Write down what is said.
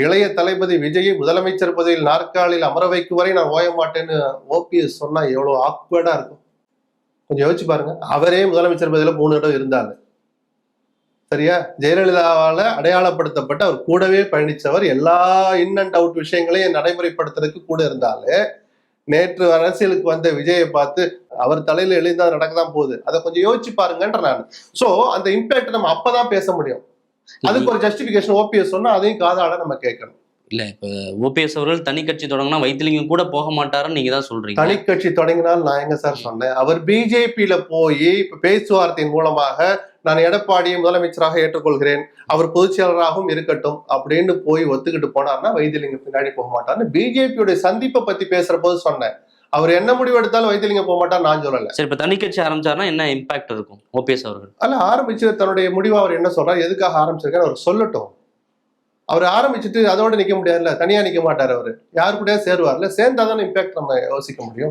இளைய தளபதி விஜயை முதலமைச்சர் பதவியில் நாற்காலில் அமர வைக்கும் வரை நான் ஓய மாட்டேன்னு ஓபிஎஸ் சொன்னா எவ்வளவு ஆக்வர்டா இருக்கும். கொஞ்சம் யோசிச்சு பாருங்க. அவரே முதலமைச்சர் பதவியில 3 இடம் இருந்தாரு. சரியா? ஜெயலலிதாவால அடையாளப்படுத்தப்பட்ட அவர் கூடவே பயணிச்சவர், எல்லா இன் அண்ட் அவுட் விஷயங்களையும் நடைமுறைப்படுத்துறதுக்கு கூட இருந்தாலே, நேற்று அரசியலுக்கு வந்த விஜயை பார்த்து அவர் தலையில எழுந்தா நடக்கதான் போகுது. அதை கொஞ்சம் யோசிச்சு பாருங்கன்ற நான். சோ அந்த இம்பாக்ட் நம்ம அப்பதான் பேச முடியும். அதுக்கு ஒரு ஜஸ்டிபிகேஷன் ஓபிஎஸ் சொன்னா அதையும் காதாட நம்ம கேட்கணும். இல்ல இப்ப ஓபிஎஸ் அவர்கள் தனி கட்சி தொடங்கினா வைத்திலிங்கம் கூட போக மாட்டாருன்னு நீங்க தான் சொல்றீங்க. தனி கட்சி தொடங்கினால் நான் எங்க சார் சொன்னேன்? அவர் பிஜேபியில போய் இப்ப பேச்சுவார்த்தையின் மூலமாக நான் எடப்பாடியை முதலமைச்சராக ஏற்றுக்கொள்கிறேன், அவர் பொதுச் செயலராகவும் இருக்கட்டும் அப்படின்னு போய் ஒத்துக்கிட்டு போனார்னா வைத்திலிங்கம் பின்னாடி போக மாட்டார்னு பிஜேபியோட சந்திப்பை பத்தி பேசுற போது சொன்னேன். அவர் என்ன முடிவு எடுத்தாலும் வைத்திலிங்கம் போக மாட்டார் நான் சொல்லல. சரி, இப்ப தனி கட்சி ஆரம்பிச்சாருன்னா என்ன இம்பாக்ட் இருக்கும் ஓபிஎஸ் அவர்கள்? அல்ல, ஆரம்பிச்சு தன்னுடைய முடிவு அவர் என்ன சொல்றாரு, எதுக்காக ஆரம்பிச்சிருக்காரு அவர் சொல்லட்டும். அவர் ஆரம்பிச்சுட்டு அதோட நிக்க முடியாதுல்ல, தனியா நிக்க மாட்டாரு. அவரு யாரு கூட சேருவார்ல, சேர்ந்தாதானே இம்பாக்ட் நம்ம யோசிக்க முடியும்.